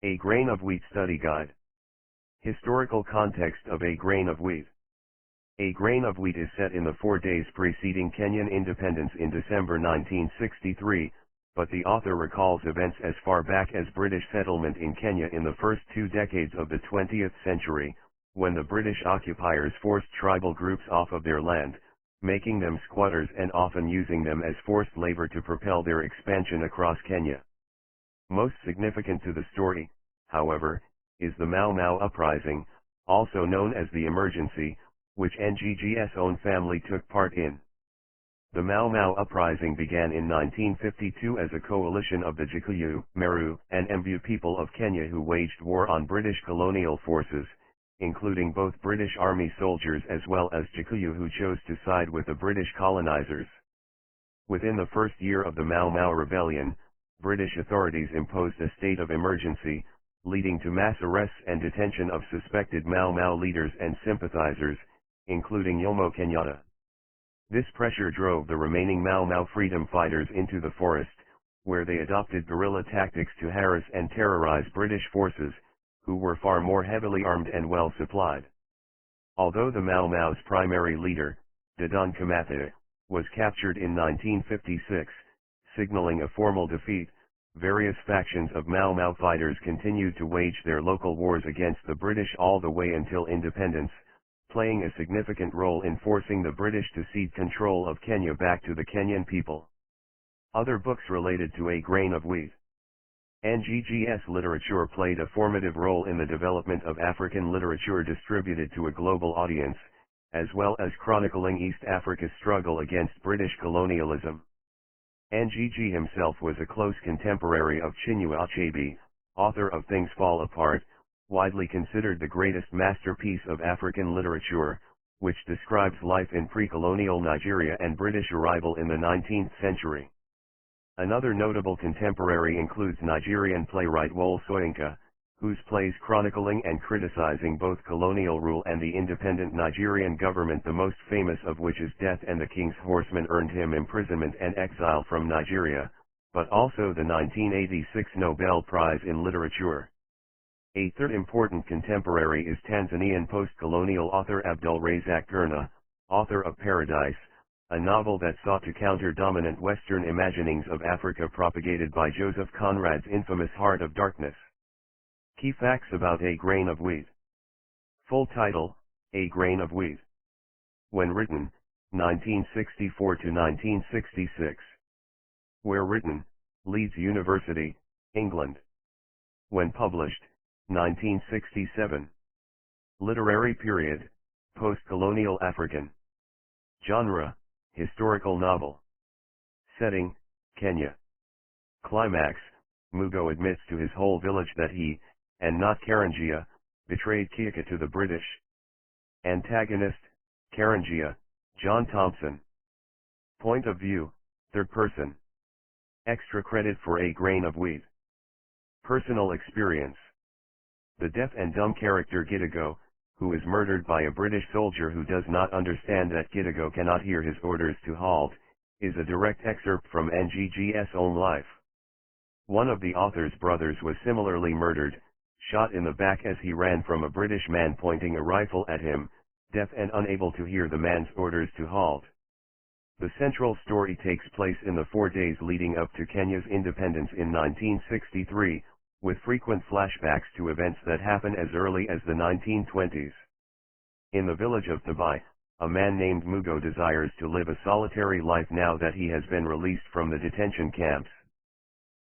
A grain of wheat study guide. Historical context of a grain of wheat. A grain of wheat is set in the 4 days preceding Kenyan independence in December 1963, but the author recalls events as far back as British settlement in Kenya in the first 2 decades of the 20th century, when the British occupiers forced tribal groups off of their land, making them squatters and often using them as forced labor to propel their expansion across Kenya. Most significant to the story, however, is the Mau Mau Uprising, also known as the Emergency, which Ngg's own family took part in. The Mau Mau Uprising began in 1952 as a coalition of the Gikuyu, Meru, and Embu people of Kenya who waged war on British colonial forces, including both British Army soldiers as well as Gikuyu who chose to side with the British colonizers. Within the first year of the Mau Mau Rebellion, British authorities imposed a state of emergency, leading to mass arrests and detention of suspected Mau Mau leaders and sympathizers, including Jomo Kenyatta. This pressure drove the remaining Mau Mau freedom fighters into the forest, where they adopted guerrilla tactics to harass and terrorize British forces, who were far more heavily armed and well supplied. Although the Mau Mau's primary leader, Dedan Kimathi, was captured in 1956, signaling a formal defeat, various factions of Mau Mau fighters continued to wage their local wars against the British all the way until independence, playing a significant role in forcing the British to cede control of Kenya back to the Kenyan people. Other books related to A Grain of Wheat. Ngg's literature played a formative role in the development of African literature distributed to a global audience, as well as chronicling East Africa's struggle against British colonialism. Ngg himself was a close contemporary of Chinua Achebe, author of Things Fall Apart, widely considered the greatest masterpiece of African literature, which describes life in pre-colonial Nigeria and British arrival in the 19th century. Another notable contemporary includes Nigerian playwright Wole Soyinka, whose plays chronicling and criticizing both colonial rule and the independent Nigerian government, the most famous of which is Death and the King's Horseman, earned him imprisonment and exile from Nigeria, but also the 1986 Nobel Prize in Literature. A third important contemporary is Tanzanian post-colonial author Abdul Razak Gurnah, author of Paradise, a novel that sought to counter dominant Western imaginings of Africa propagated by Joseph Conrad's infamous Heart of Darkness. Key facts about A Grain of Wheat. Full title, A Grain of Wheat. When written, 1964 to 1966. Where written, Leeds University, England. When published, 1967. Literary period, post-colonial African. Genre, historical novel. Setting, Kenya. Climax, Mugo admits to his whole village that he, and not Karanjia, betrayed Kiaka to the British. Antagonist, Karanjia, John Thompson. Point of view, third person. Extra credit for A Grain of Wheat. Personal experience. The deaf and dumb character Gikuyu, who is murdered by a British soldier who does not understand that Gikuyu cannot hear his orders to halt, is a direct excerpt from Ngg's own life. One of the author's brothers was similarly murdered, shot in the back as he ran from a British man pointing a rifle at him, deaf and unable to hear the man's orders to halt. The central story takes place in the 4 days leading up to Kenya's independence in 1963, with frequent flashbacks to events that happen as early as the 1920s. In the village of Thabai, a man named Mugo desires to live a solitary life now that he has been released from the detention camps.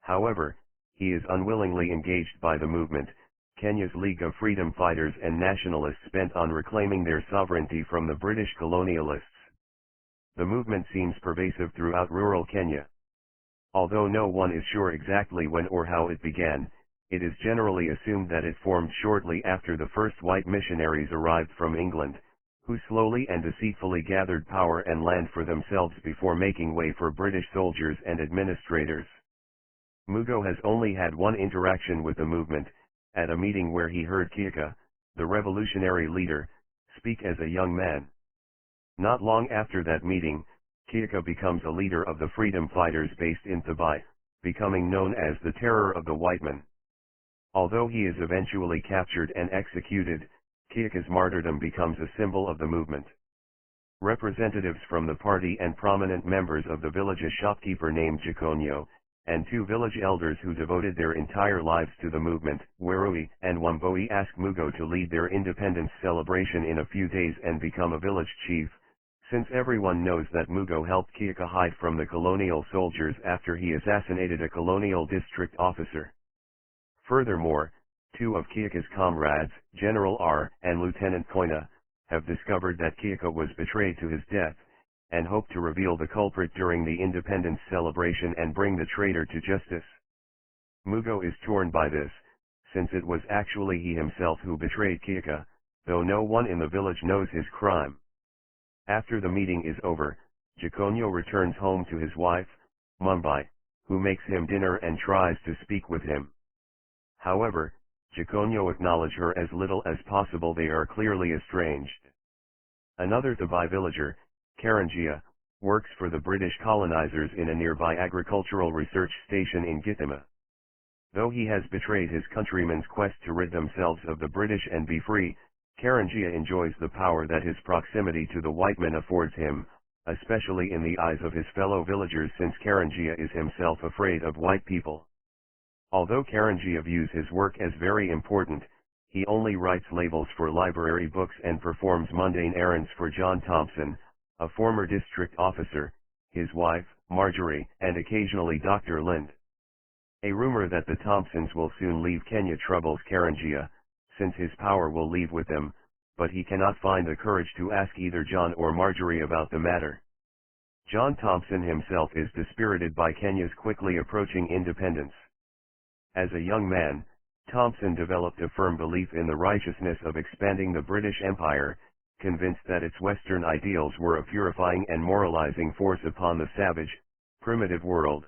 However, he is unwillingly engaged by the movement, Kenya's League of Freedom Fighters and nationalists bent on reclaiming their sovereignty from the British colonialists. The movement seems pervasive throughout rural Kenya. Although no one is sure exactly when or how it began, it is generally assumed that it formed shortly after the first white missionaries arrived from England, who slowly and deceitfully gathered power and land for themselves before making way for British soldiers and administrators. Mugo has only had one interaction with the movement, at a meeting where he heard Kiaka, the revolutionary leader, speak as a young man. Not long after that meeting, Kiaka becomes a leader of the freedom fighters based in Thabai, becoming known as the Terror of the White Men. Although he is eventually captured and executed, Kiaka's martyrdom becomes a symbol of the movement. Representatives from the party and prominent members of the village, a shopkeeper named Gikonyo, and 2 village elders who devoted their entire lives to the movement, Werui and Wamboi, ask Mugo to lead their independence celebration in a few days and become a village chief, since everyone knows that Mugo helped Kiaka hide from the colonial soldiers after he assassinated a colonial district officer. Furthermore, 2 of Kiaka's comrades, General R. and Lieutenant Koina, have discovered that Kiaka was betrayed to his death, and hope to reveal the culprit during the independence celebration and bring the traitor to justice. Mugo is torn by this, since it was actually he himself who betrayed Kiaka, though no one in the village knows his crime. After the meeting is over, Gikonyo returns home to his wife, Mumbai, who makes him dinner and tries to speak with him. However, Gikonyo acknowledges her as little as possible. They are clearly estranged. Another Tabai villager, Karangia, works for the British colonizers in a nearby agricultural research station in Githima. Though he has betrayed his countrymen's quest to rid themselves of the British and be free, Karangia enjoys the power that his proximity to the white men affords him, especially in the eyes of his fellow villagers, since Karangia is himself afraid of white people. Although Karangia views his work as very important, he only writes labels for library books and performs mundane errands for John Thompson, a former district officer, his wife, Marjorie, and occasionally Dr. Lind. A rumor that the Thompsons will soon leave Kenya troubles Karangia, since his power will leave with them, but he cannot find the courage to ask either John or Marjorie about the matter. John Thompson himself is dispirited by Kenya's quickly approaching independence. As a young man, Thompson developed a firm belief in the righteousness of expanding the British Empire, convinced that its Western ideals were a purifying and moralizing force upon the savage, primitive world.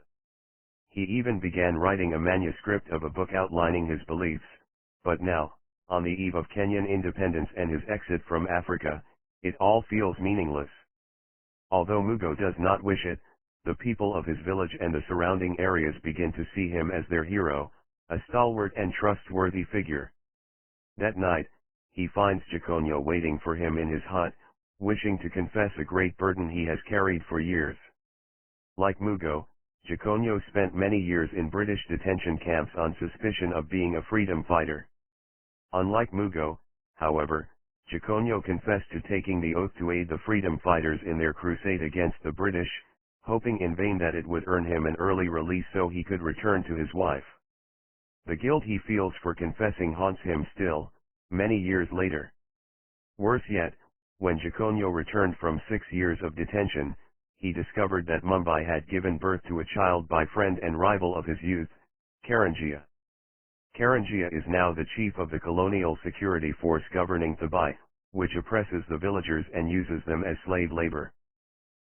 He even began writing a manuscript of a book outlining his beliefs, but now, on the eve of Kenyan independence and his exit from Africa, it all feels meaningless. Although Mugo does not wish it, the people of his village and the surrounding areas begin to see him as their hero, a stalwart and trustworthy figure. That night, he finds Gikonyo waiting for him in his hut, wishing to confess a great burden he has carried for years. Like Mugo, Gikonyo spent many years in British detention camps on suspicion of being a freedom fighter. Unlike Mugo, however, Gikonyo confessed to taking the oath to aid the freedom fighters in their crusade against the British, hoping in vain that it would earn him an early release so he could return to his wife. The guilt he feels for confessing haunts him still, many years later. Worse yet, when Gikonyo returned from 6 years of detention, he discovered that Mumbai had given birth to a child by friend and rival of his youth, Karangia. Karangia is now the chief of the colonial security force governing Tabai, which oppresses the villagers and uses them as slave labor.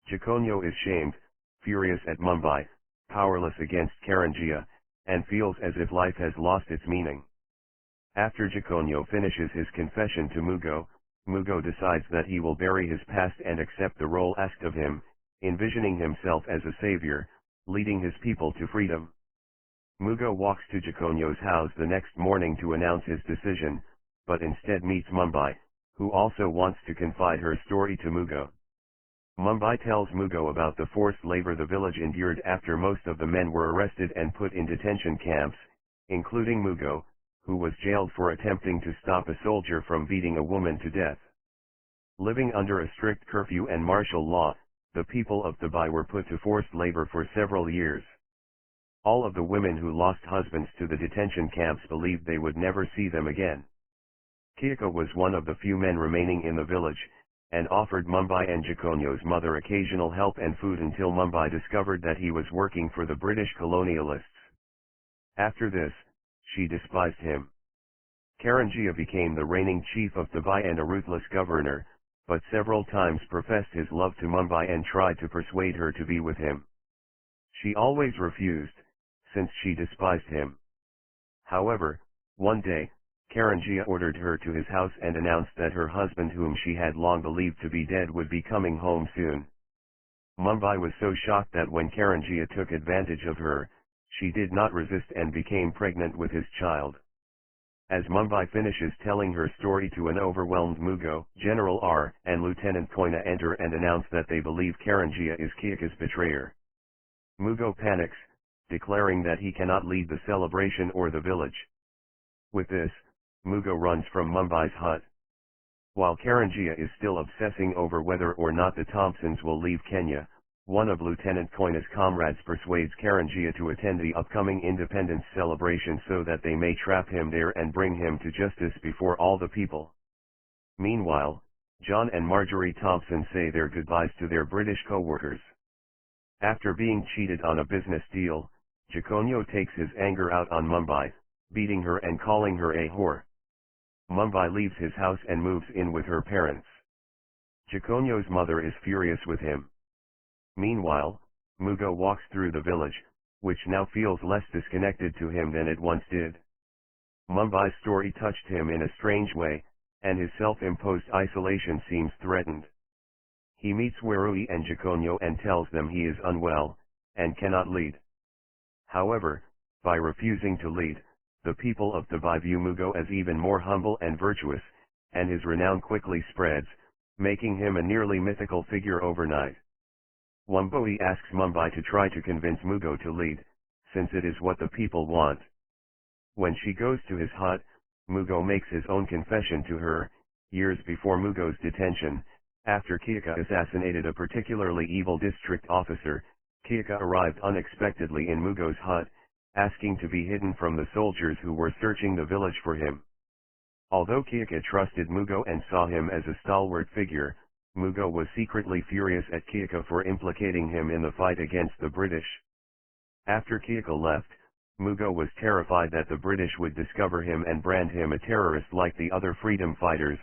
Gikonyo is shamed, furious at Mumbai, powerless against Karangia, and feels as if life has lost its meaning. After Gikonyo finishes his confession to Mugo, Mugo decides that he will bury his past and accept the role asked of him, envisioning himself as a savior, leading his people to freedom. Mugo walks to Gikonyo's house the next morning to announce his decision, but instead meets Mumbai, who also wants to confide her story to Mugo. Mumbai tells Mugo about the forced labor the village endured after most of the men were arrested and put in detention camps, including Mugo, who was jailed for attempting to stop a soldier from beating a woman to death. Living under a strict curfew and martial law, the people of Tabai were put to forced labor for several years. All of the women who lost husbands to the detention camps believed they would never see them again. Kiaka was one of the few men remaining in the village, and offered Mumbai and Gikonyo's mother occasional help and food until Mumbai discovered that he was working for the British colonialists. After this, she despised him. Karangia became the reigning chief of Tabai and a ruthless governor, but several times professed his love to Mumbai and tried to persuade her to be with him. She always refused, since she despised him. However, one day, Karangia ordered her to his house and announced that her husband, whom she had long believed to be dead, would be coming home soon. Mumbai was so shocked that when Karangia took advantage of her, she did not resist and became pregnant with his child. As Mumbai finishes telling her story to an overwhelmed Mugo, General R. and Lieutenant Koina enter and announce that they believe Karanjia is Kiaka's betrayer. Mugo panics, declaring that he cannot lead the celebration or the village. With this, Mugo runs from Mumbai's hut. While Karanjia is still obsessing over whether or not the Thompsons will leave Kenya, one of Lieutenant Koina's comrades persuades Karanjia to attend the upcoming independence celebration so that they may trap him there and bring him to justice before all the people. Meanwhile, John and Marjorie Thompson say their goodbyes to their British co-workers. After being cheated on a business deal, Gikuyu takes his anger out on Mumbai, beating her and calling her a whore. Mumbai leaves his house and moves in with her parents. Gikuyu's mother is furious with him. Meanwhile, Mugo walks through the village, which now feels less disconnected to him than it once did. Mumbai's story touched him in a strange way, and his self-imposed isolation seems threatened. He meets Werui and Gikuyu and tells them he is unwell, and cannot lead. However, by refusing to lead, the people of Dubai view Mugo as even more humble and virtuous, and his renown quickly spreads, making him a nearly mythical figure overnight. Wambui asks Mumbai to try to convince Mugo to lead, since it is what the people want. When she goes to his hut, Mugo makes his own confession to her. Years before Mugo's detention, after Kiaka assassinated a particularly evil district officer, Kiaka arrived unexpectedly in Mugo's hut, asking to be hidden from the soldiers who were searching the village for him. Although Kiaka trusted Mugo and saw him as a stalwart figure, Mugo was secretly furious at Kiaka for implicating him in the fight against the British. After Kiaka left, Mugo was terrified that the British would discover him and brand him a terrorist like the other freedom fighters,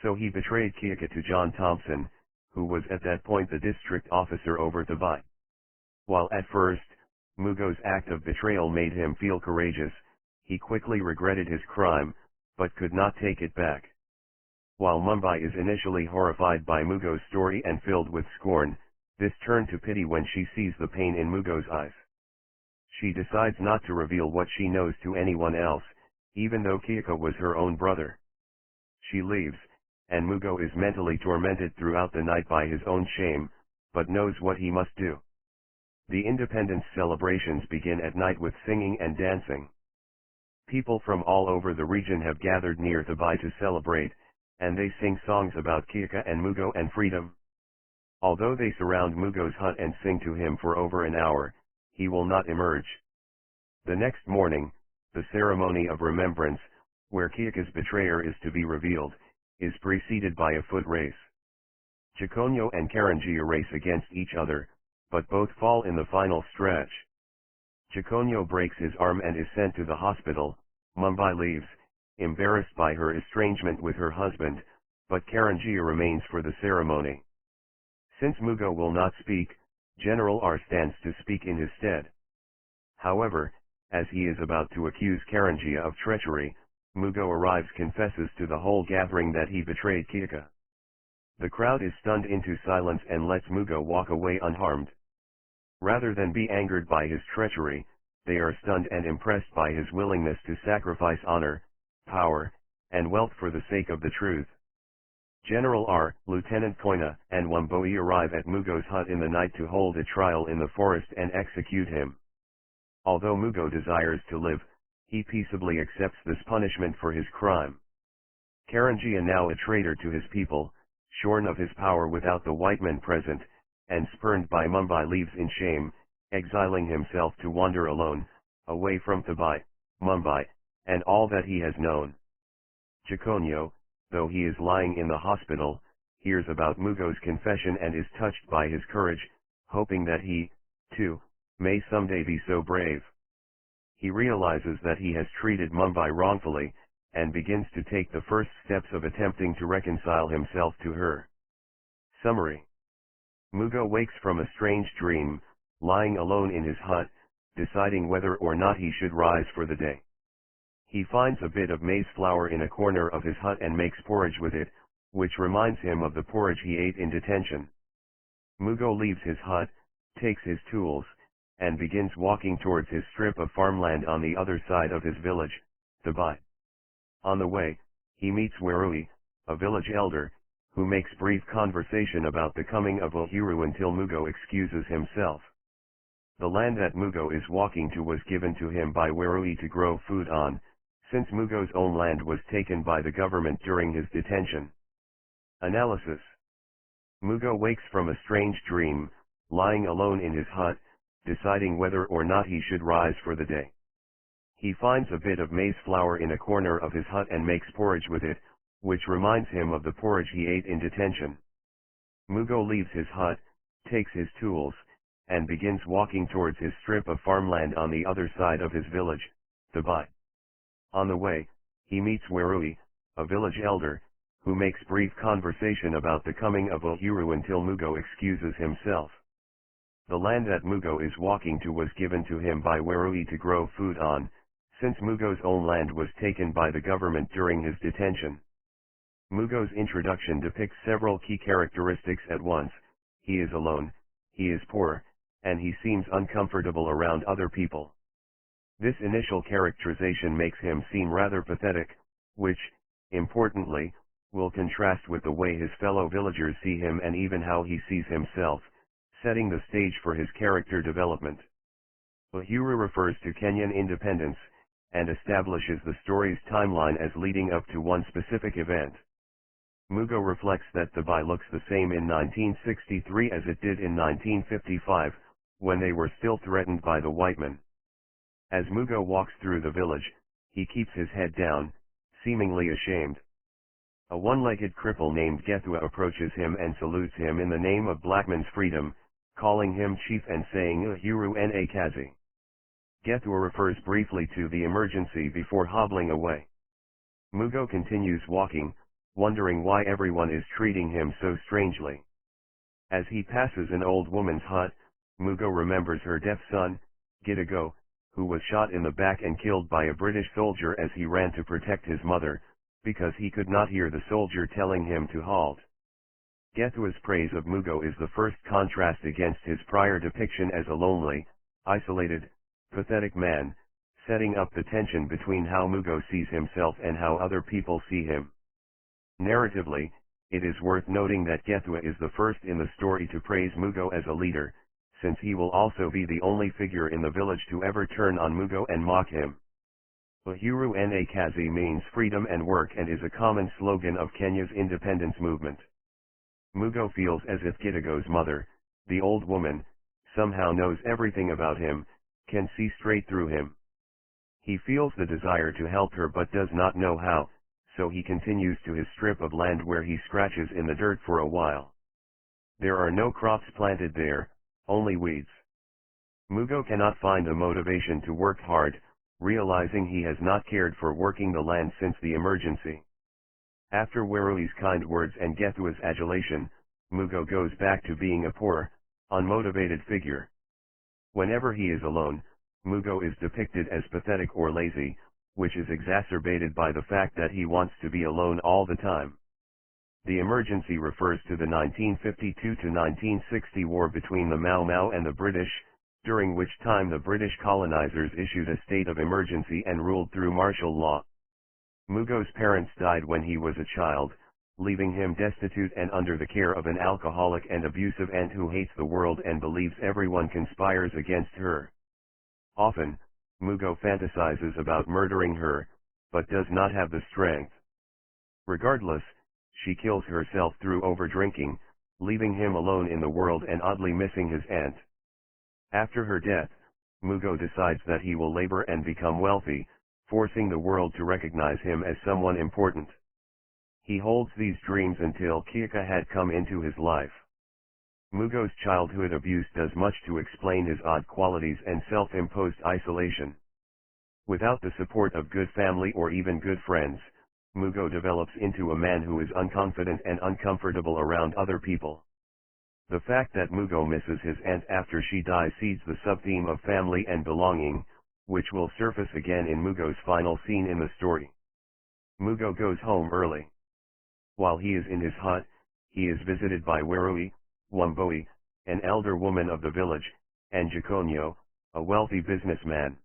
so he betrayed Kiaka to John Thompson, who was at that point the district officer over Dubai. While at first, Mugo's act of betrayal made him feel courageous, he quickly regretted his crime, but could not take it back. While Mumbai is initially horrified by Mugo's story and filled with scorn, this turned to pity when she sees the pain in Mugo's eyes. She decides not to reveal what she knows to anyone else, even though Kiaka was her own brother. She leaves, and Mugo is mentally tormented throughout the night by his own shame, but knows what he must do. The independence celebrations begin at night with singing and dancing. People from all over the region have gathered near Dubai to celebrate, and they sing songs about Kiaka and Mugo and freedom. Although they surround Mugo's hut and sing to him for over an hour, he will not emerge. The next morning, the ceremony of remembrance, where Kiaka's betrayer is to be revealed, is preceded by a foot race. Gikuyu and Karanjia race against each other, but both fall in the final stretch. Gikuyu breaks his arm and is sent to the hospital. Mumbai leaves, embarrassed by her estrangement with her husband, but Karanjia remains for the ceremony. Since Mugo will not speak, General R stands to speak in his stead. However, as he is about to accuse Karanjia of treachery, Mugo arrives, confesses to the whole gathering that he betrayed Kiaka. The crowd is stunned into silence and lets Mugo walk away unharmed. Rather than be angered by his treachery, they are stunned and impressed by his willingness to sacrifice honor, power, and wealth for the sake of the truth. General R, Lieutenant Koina, and Wambui arrive at Mugo's hut in the night to hold a trial in the forest and execute him. Although Mugo desires to live, he peaceably accepts this punishment for his crime. Karanjia, now a traitor to his people, shorn of his power without the white men present, and spurned by Mumbai, leaves in shame, exiling himself to wander alone, away from Dubai, Mumbai, and all that he has known. Gikuyu, though he is lying in the hospital, hears about Mugo's confession and is touched by his courage, hoping that he, too, may someday be so brave. He realizes that he has treated Mumbai wrongfully, and begins to take the first steps of attempting to reconcile himself to her. Summary: Mugo wakes from a strange dream, lying alone in his hut, deciding whether or not he should rise for the day. He finds a bit of maize flour in a corner of his hut and makes porridge with it, which reminds him of the porridge he ate in detention. Mugo leaves his hut, takes his tools, and begins walking towards his strip of farmland on the other side of his village, Dubai. On the way, he meets Werui, a village elder, who makes brief conversation about the coming of Uhuru until Mugo excuses himself. The land that Mugo is walking to was given to him by Werui to grow food on, since Mugo's own land was taken by the government during his detention. Analysis. Mugo wakes from a strange dream, lying alone in his hut, deciding whether or not he should rise for the day. He finds a bit of maize flour in a corner of his hut and makes porridge with it, which reminds him of the porridge he ate in detention. Mugo leaves his hut, takes his tools, and begins walking towards his strip of farmland on the other side of his village, the Bai. On the way, he meets Werui, a village elder, who makes brief conversation about the coming of Uhuru until Mugo excuses himself. The land that Mugo is walking to was given to him by Werui to grow food on, since Mugo's own land was taken by the government during his detention. Mugo's introduction depicts several key characteristics at once: he is alone, he is poor, and he seems uncomfortable around other people. This initial characterization makes him seem rather pathetic, which, importantly, will contrast with the way his fellow villagers see him and even how he sees himself, setting the stage for his character development. Uhuru refers to Kenyan independence, and establishes the story's timeline as leading up to one specific event. Mugo reflects that the Bai looks the same in 1963 as it did in 1955, when they were still threatened by the white men. As Mugo walks through the village, he keeps his head down, seemingly ashamed. A one-legged cripple named Gethua approaches him and salutes him in the name of Blackman's freedom, calling him chief and saying Uhuru na kazi. Gethua refers briefly to the emergency before hobbling away. Mugo continues walking, wondering why everyone is treating him so strangely. As he passes an old woman's hut, Mugo remembers her deaf son, Gidago, who was shot in the back and killed by a British soldier as he ran to protect his mother, because he could not hear the soldier telling him to halt. Gethua's praise of Mugo is the first contrast against his prior depiction as a lonely, isolated, pathetic man, setting up the tension between how Mugo sees himself and how other people see him. Narratively, it is worth noting that Gethua is the first in the story to praise Mugo as a leader, since he will also be the only figure in the village to ever turn on Mugo and mock him. Uhuru na kazi means freedom and work and is a common slogan of Kenya's independence movement. Mugo feels as if Gidago's mother, the old woman, somehow knows everything about him, can see straight through him. He feels the desire to help her but does not know how, so he continues to his strip of land where he scratches in the dirt for a while. There are no crops planted there, only weeds. Mugo cannot find the motivation to work hard, realizing he has not cared for working the land since the emergency. After Werui's kind words and Gethua's adulation, Mugo goes back to being a poor, unmotivated figure. Whenever he is alone, Mugo is depicted as pathetic or lazy, which is exacerbated by the fact that he wants to be alone all the time. The emergency refers to the 1952–1960 war between the Mau Mau and the British, during which time the British colonizers issued a state of emergency and ruled through martial law. Mugo's parents died when he was a child, leaving him destitute and under the care of an alcoholic and abusive aunt who hates the world and believes everyone conspires against her. Often, Mugo fantasizes about murdering her, but does not have the strength. Regardless, she kills herself through overdrinking, leaving him alone in the world and oddly missing his aunt. After her death, Mugo decides that he will labor and become wealthy, forcing the world to recognize him as someone important. He holds these dreams until Kika had come into his life. Mugo's childhood abuse does much to explain his odd qualities and self-imposed isolation. Without the support of good family or even good friends, Mugo develops into a man who is unconfident and uncomfortable around other people. The fact that Mugo misses his aunt after she dies seeds the sub-theme of family and belonging, which will surface again in Mugo's final scene in the story. Mugo goes home early. While he is in his hut, he is visited by Werui, Wamboi, an elder woman of the village, and Gikonyo, a wealthy businessman.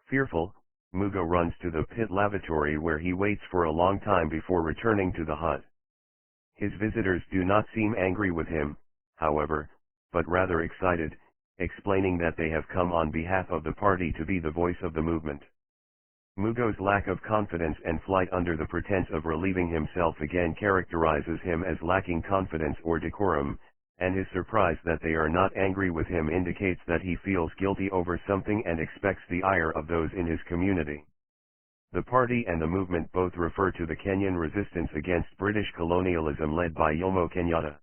Fearful, Mugo runs to the pit lavatory where he waits for a long time before returning to the hut. His visitors do not seem angry with him, however, but rather excited, explaining that they have come on behalf of the party to be the voice of the movement. Mugo's lack of confidence and flight under the pretense of relieving himself again characterizes him as lacking confidence or decorum, and his surprise that they are not angry with him indicates that he feels guilty over something and expects the ire of those in his community. The party and the movement both refer to the Kenyan resistance against British colonialism led by Jomo Kenyatta.